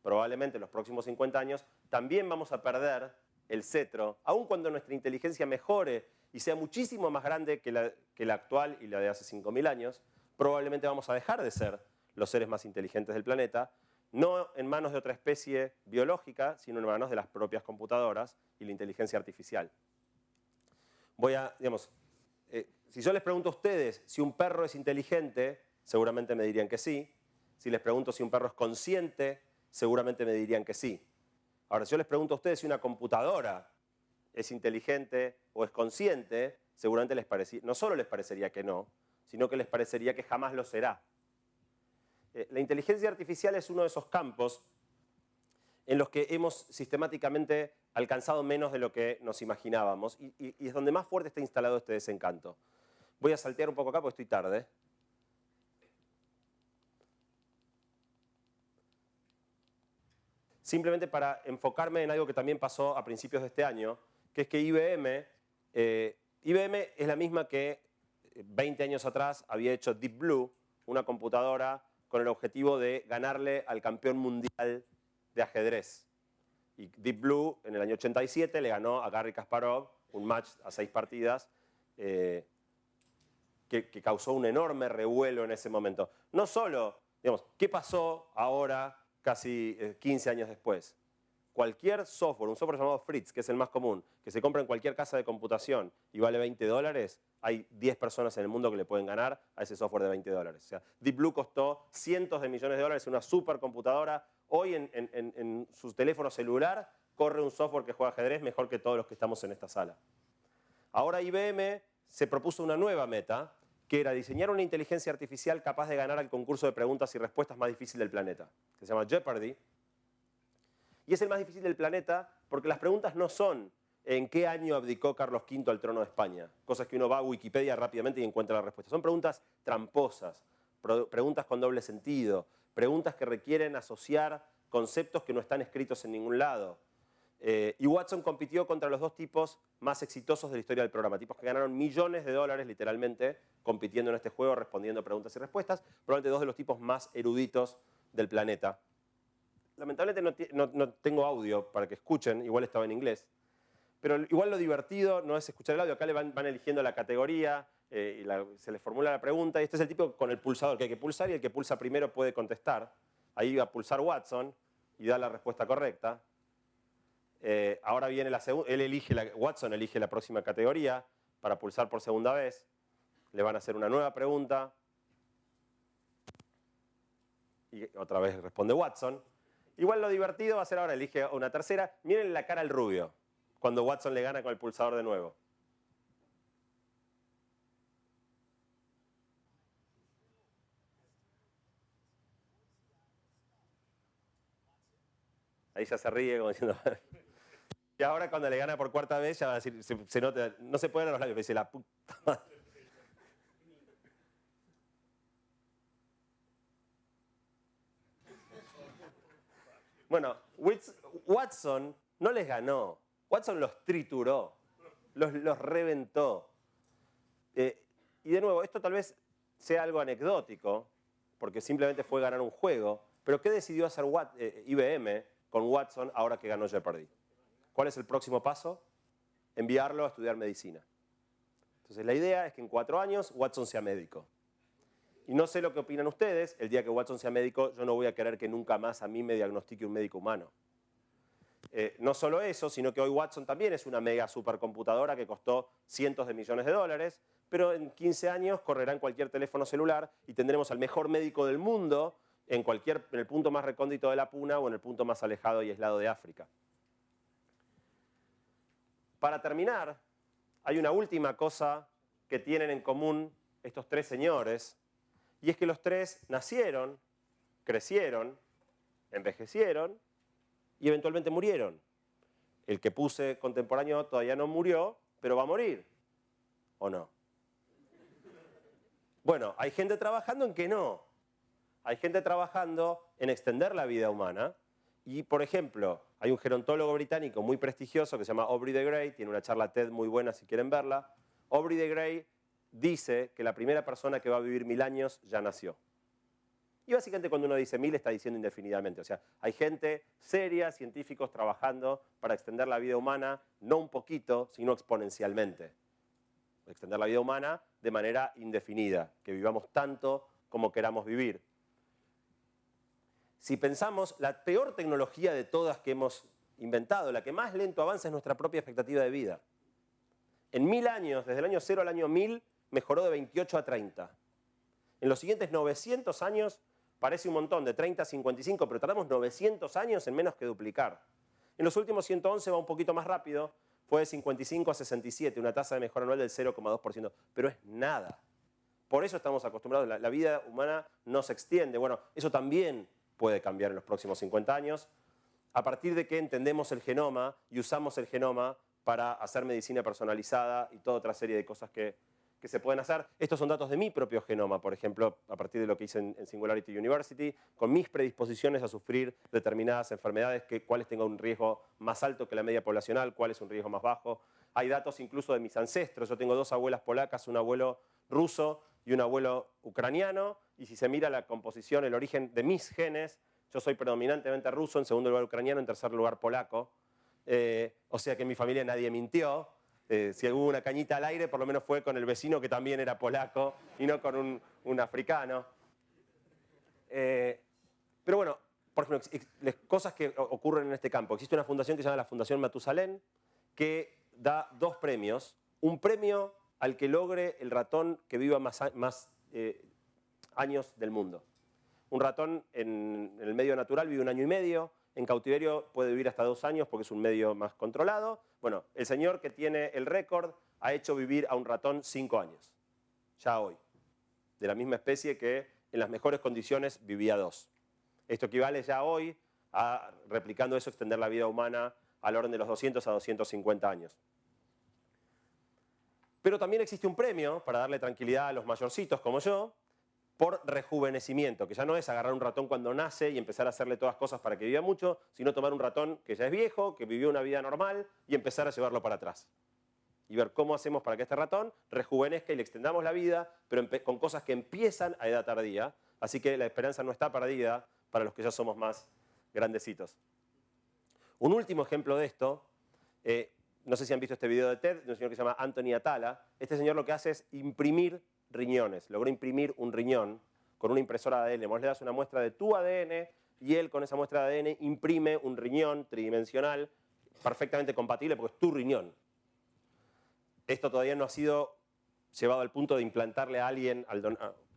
Probablemente en los próximos 50 años también vamos a perder el cetro, aun cuando nuestra inteligencia mejore y sea muchísimo más grande que la actual y la de hace 5.000 años, probablemente vamos a dejar de ser los seres más inteligentes del planeta, no en manos de otra especie biológica, sino en manos de las propias computadoras y la inteligencia artificial. Si yo les pregunto a ustedes si un perro es inteligente, seguramente me dirían que sí. Si les pregunto si un perro es consciente, seguramente me dirían que sí. Ahora, si yo les pregunto a ustedes si una computadora es inteligente o es consciente, seguramente no solo les parecería que no, sino que les parecería que jamás lo será. La inteligencia artificial es uno de esos campos en los que hemos sistemáticamente alcanzado menos de lo que nos imaginábamos y es donde más fuerte está instalado este desencanto. Voy a saltear un poco acá porque estoy tarde. Simplemente para enfocarme en algo que también pasó a principios de este año, que es que IBM es la misma que 20 años atrás había hecho Deep Blue, una computadora con el objetivo de ganarle al campeón mundial de ajedrez. Y Deep Blue en el año 87 le ganó a Garry Kasparov un match a 6 partidas que causó un enorme revuelo en ese momento. No solo, digamos, ¿qué pasó ahora, casi 15 años después? Cualquier software, un software llamado Fritz, que es el más común, que se compra en cualquier casa de computación y vale $20, hay 10 personas en el mundo que le pueden ganar a ese software de $20. O sea, Deep Blue costó cientos de millones de dólares, una supercomputadora. Hoy en su teléfono celular corre un software que juega ajedrez mejor que todos los que estamos en esta sala. Ahora IBM se propuso una nueva meta, que era diseñar una inteligencia artificial capaz de ganar al concurso de preguntas y respuestas más difícil del planeta, que se llama Jeopardy. Y es el más difícil del planeta porque las preguntas no son ¿en qué año abdicó Carlos V al trono de España? Cosas que uno va a Wikipedia rápidamente y encuentra la respuesta. Son preguntas tramposas, preguntas con doble sentido, preguntas que requieren asociar conceptos que no están escritos en ningún lado. Y Watson compitió contra los dos tipos más exitosos de la historia del programa, tipos que ganaron millones de dólares literalmente compitiendo en este juego, respondiendo preguntas y respuestas, probablemente dos de los tipos más eruditos del planeta. Lamentablemente no tengo audio para que escuchen, igual estaba en inglés, pero igual lo divertido no es escuchar el audio, acá le van eligiendo la categoría, y se les formula la pregunta, y este es el tipo con el pulsador que hay que pulsar y el que pulsa primero puede contestar. Ahí va a pulsar Watson y da la respuesta correcta. Ahora viene la segunda, Watson elige la próxima categoría para pulsar por segunda vez. Le van a hacer una nueva pregunta y otra vez responde Watson. Igual lo divertido va a ser ahora, elige una tercera. Miren la cara al rubio cuando Watson le gana con el pulsador de nuevo. Ahí ya se ríe como diciendo... Y ahora cuando le gana por cuarta vez ya va a decir, se nota, no se pueden los labios, dice la puta madre. Bueno, Watson no les ganó. Watson los trituró, los reventó. Y de nuevo, esto tal vez sea algo anecdótico, porque simplemente fue ganar un juego, pero ¿qué decidió hacer IBM con Watson ahora que ganó Jeopardy? ¿Cuál es el próximo paso? Enviarlo a estudiar medicina. Entonces la idea es que en 4 años Watson sea médico. Y no sé lo que opinan ustedes, el día que Watson sea médico yo no voy a querer que nunca más a mí me diagnostique un médico humano. No solo eso, sino que hoy Watson también es una mega supercomputadora que costó cientos de millones de dólares, pero en 15 años correrá en cualquier teléfono celular y tendremos al mejor médico del mundo en el punto más recóndito de la Puna o en el punto más alejado y aislado de África. Para terminar, hay una última cosa que tienen en común estos 3 señores, y es que los 3 nacieron, crecieron, envejecieron y eventualmente murieron. El que puse contemporáneo todavía no murió, pero va a morir. ¿O no? Bueno, hay gente trabajando en que no. Hay gente trabajando en extender la vida humana. Y, por ejemplo, hay un gerontólogo británico muy prestigioso que se llama Aubrey de Grey, tiene una charla TED muy buena si quieren verla. Aubrey de Grey dice que la primera persona que va a vivir 1000 años ya nació. Y básicamente cuando uno dice 1000 está diciendo indefinidamente. O sea, hay gente seria, científicos trabajando para extender la vida humana, no un poquito, sino exponencialmente. Extender la vida humana de manera indefinida, que vivamos tanto como queramos vivir. Si pensamos, la peor tecnología de todas que hemos inventado, la que más lento avanza es nuestra propia expectativa de vida. En 1000 años, desde el año 0 al año 1000, mejoró de 28 a 30. En los siguientes 900 años, parece un montón, de 30 a 55, pero tardamos 900 años en menos que duplicar. En los últimos 111 va un poquito más rápido, fue de 55 a 67, una tasa de mejora anual del 0,2%, pero es nada. Por eso estamos acostumbrados, la vida humana no se extiende. Bueno, eso también puede cambiar en los próximos 50 años, a partir de que entendemos el genoma y usamos el genoma para hacer medicina personalizada y toda otra serie de cosas que se pueden hacer. Estos son datos de mi propio genoma, por ejemplo, a partir de lo que hice en Singularity University, con mis predisposiciones a sufrir determinadas enfermedades, cuáles tengan un riesgo más alto que la media poblacional, cuál es un riesgo más bajo. Hay datos incluso de mis ancestros. Yo tengo 2 abuelas polacas, un abuelo ruso y un abuelo ucraniano, y si se mira la composición, el origen de mis genes, yo soy predominantemente ruso, en segundo lugar ucraniano, en tercer lugar polaco. O sea que en mi familia nadie mintió. Si hubo una cañita al aire, por lo menos fue con el vecino que también era polaco y no con un africano. Pero bueno, por ejemplo, cosas que ocurren en este campo. Existe una fundación que se llama la Fundación Matusalén, que da 2 premios. Un premio al que logre el ratón que viva más años del mundo. Un ratón en el medio natural vive 1 año y medio, en cautiverio puede vivir hasta 2 años porque es un medio más controlado. Bueno, el señor que tiene el récord ha hecho vivir a un ratón 5 años, ya hoy, de la misma especie que en las mejores condiciones vivía 2. Esto equivale ya hoy a, replicando eso, extender la vida humana al orden de los 200 a 250 años. Pero también existe un premio para darle tranquilidad a los mayorcitos como yo, por rejuvenecimiento, que ya no es agarrar un ratón cuando nace y empezar a hacerle todas cosas para que viva mucho, sino tomar un ratón que ya es viejo, que vivió una vida normal y empezar a llevarlo para atrás. Y ver cómo hacemos para que este ratón rejuvenezca y le extendamos la vida, pero con cosas que empiezan a edad tardía. Así que la esperanza no está perdida para los que ya somos más grandecitos. Un último ejemplo de esto, no sé si han visto este video de TED, de un señor que se llama Anthony Atala. Este señor lo que hace es imprimir riñones. Logró imprimir un riñón con una impresora de ADN. Vos le das una muestra de tu ADN y él con esa muestra de ADN imprime un riñón tridimensional perfectamente compatible porque es tu riñón. Esto todavía no ha sido llevado al punto de implantarle a alguien,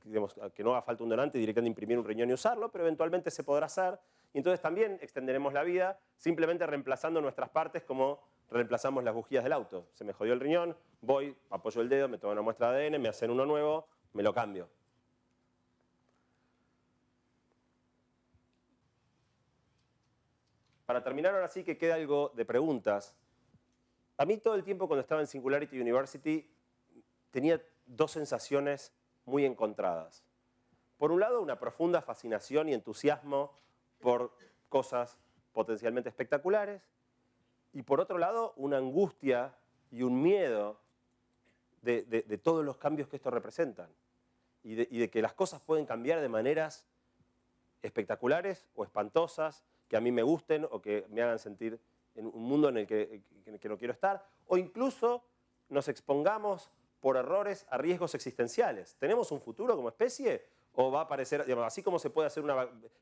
digamos, que no haga falta un donante, directamente imprimir un riñón y usarlo, pero eventualmente se podrá hacer. Y entonces también extenderemos la vida simplemente reemplazando nuestras partes como reemplazamos las bujías del auto. Se me jodió el riñón, voy, apoyo el dedo, me tomo una muestra de ADN, me hacen uno nuevo, me lo cambio. Para terminar ahora sí que queda algo de preguntas. A mí todo el tiempo cuando estaba en Singularity University tenía 2 sensaciones muy encontradas. Por un lado, una profunda fascinación y entusiasmo por cosas potencialmente espectaculares, y por otro lado, una angustia y un miedo de todos los cambios que esto representan, y de que las cosas pueden cambiar de maneras espectaculares o espantosas, que a mí me gusten o que me hagan sentir en un mundo en el que no quiero estar, o incluso nos expongamos por errores a riesgos existenciales. ¿Tenemos un futuro como especie? ¿O va a aparecer, digamos, así como se puede hacer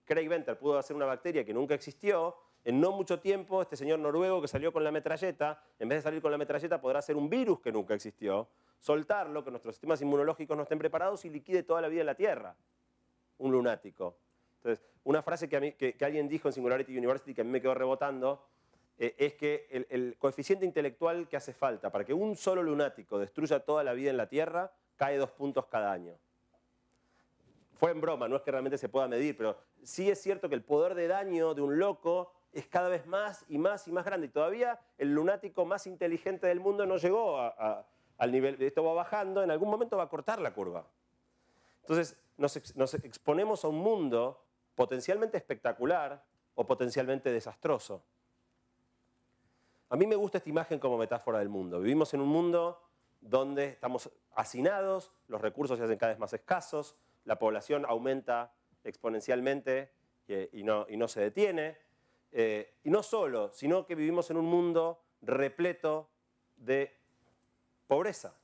Craig Venter pudo hacer una bacteria que nunca existió, en no mucho tiempo este señor noruego que salió con la metralleta, en vez de salir con la metralleta podrá hacer un virus que nunca existió, soltarlo, que nuestros sistemas inmunológicos no estén preparados y liquide toda la vida en la Tierra? Un lunático. Entonces, una frase que alguien dijo en Singularity University que a mí me quedó rebotando, es que el coeficiente intelectual que hace falta para que un solo lunático destruya toda la vida en la Tierra cae 2 puntos cada año. Fue en broma, no es que realmente se pueda medir, pero sí es cierto que el poder de daño de un loco es cada vez más y más y más grande. Y todavía el lunático más inteligente del mundo no llegó al nivel, esto va bajando, en algún momento va a cortar la curva. Entonces nos exponemos a un mundo potencialmente espectacular o potencialmente desastroso. A mí me gusta esta imagen como metáfora del mundo. Vivimos en un mundo donde estamos hacinados, los recursos se hacen cada vez más escasos, la población aumenta exponencialmente y no se detiene. Y no solo, sino que vivimos en un mundo repleto de pobreza.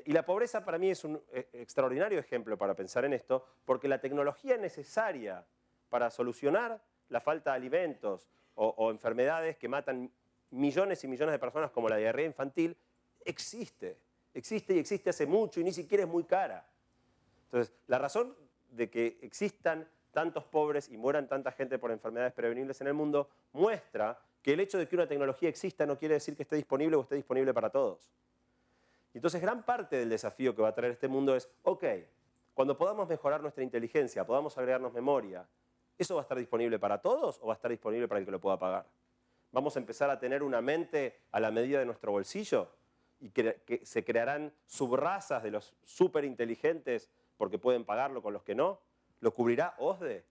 Y la pobreza para mí es un extraordinario ejemplo para pensar en esto, porque la tecnología necesaria para solucionar la falta de alimentos o enfermedades que matan millones y millones de personas como la diarrea infantil, existe y existe hace mucho y ni siquiera es muy cara. Entonces, la razón de que existan tantos pobres y mueran tanta gente por enfermedades prevenibles en el mundo, muestra que el hecho de que una tecnología exista no quiere decir que esté disponible o esté disponible para todos. Y entonces gran parte del desafío que va a traer este mundo es, ok, cuando podamos mejorar nuestra inteligencia, podamos agregarnos memoria, ¿eso va a estar disponible para todos o va a estar disponible para el que lo pueda pagar? ¿Vamos a empezar a tener una mente a la medida de nuestro bolsillo? ¿Y que se crearán subrazas de los súper inteligentes porque pueden pagarlo con los que no? ¿Lo cubrirá OSDE?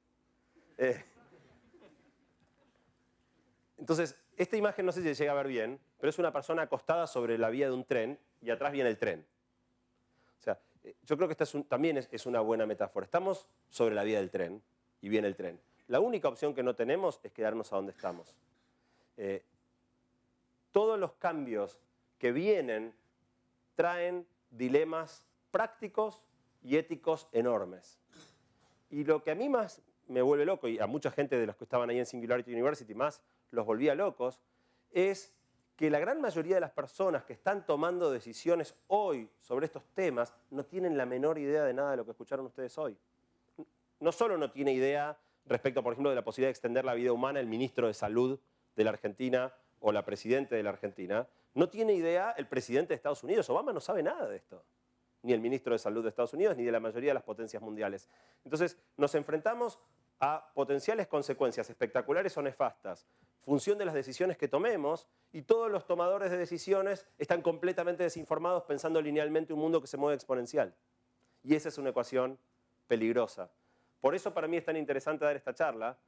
Entonces, esta imagen no sé si se llega a ver bien, pero es una persona acostada sobre la vía de un tren y atrás viene el tren. O sea, yo creo que esta también es una buena metáfora. Estamos sobre la vía del tren y viene el tren. La única opción que no tenemos es quedarnos a donde estamos. Todos los cambios que vienen traen dilemas prácticos y éticos enormes. Y lo que a mí más me vuelve loco, y a mucha gente de los que estaban ahí en Singularity University más los volvía locos, es que la gran mayoría de las personas que están tomando decisiones hoy sobre estos temas no tienen la menor idea de nada de lo que escucharon ustedes hoy. No solo no tiene idea respecto, por ejemplo, de la posibilidad de extender la vida humana el ministro de Salud de la Argentina o la presidenta de la Argentina, no tiene idea el presidente de Estados Unidos. Obama no sabe nada de esto. Ni el ministro de Salud de Estados Unidos, ni de la mayoría de las potencias mundiales. Entonces, nos enfrentamos a potenciales consecuencias espectaculares o nefastas, función de las decisiones que tomemos, y todos los tomadores de decisiones están completamente desinformados pensando linealmente un mundo que se mueve exponencial. Y esa es una ecuación peligrosa. Por eso para mí es tan interesante dar esta charla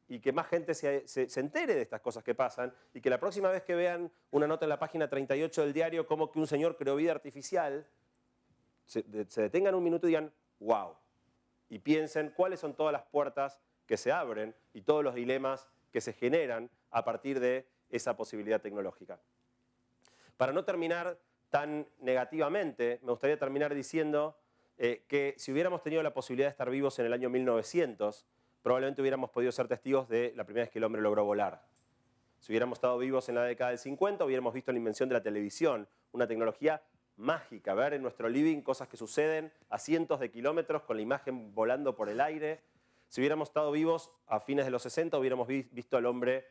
y que más gente se entere de estas cosas que pasan y que la próxima vez que vean una nota en la página 38 del diario como que un señor creó vida artificial, se detengan un minuto y digan, wow, y piensen cuáles son todas las puertas que se abren y todos los dilemas que se generan a partir de esa posibilidad tecnológica. Para no terminar tan negativamente, me gustaría terminar diciendo que si hubiéramos tenido la posibilidad de estar vivos en el año 1900, probablemente hubiéramos podido ser testigos de la primera vez que el hombre logró volar. Si hubiéramos estado vivos en la década del 50, hubiéramos visto la invención de la televisión, una tecnología mágica, ver en nuestro living cosas que suceden a cientos de kilómetros con la imagen volando por el aire. Si hubiéramos estado vivos a fines de los 60, hubiéramos visto al hombre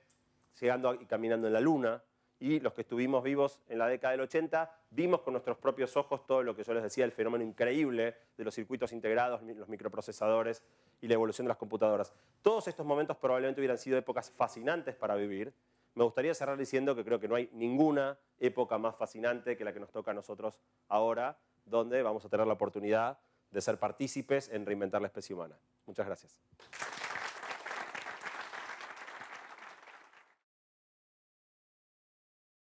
llegando y caminando en la luna. Y los que estuvimos vivos en la década del 80, vimos con nuestros propios ojos todo lo que yo les decía, el fenómeno increíble de los circuitos integrados, los microprocesadores y la evolución de las computadoras. Todos estos momentos probablemente hubieran sido épocas fascinantes para vivir. Me gustaría cerrar diciendo que creo que no hay ninguna época más fascinante que la que nos toca a nosotros ahora, donde vamos a tener la oportunidad de ser partícipes en reinventar la especie humana. Muchas gracias.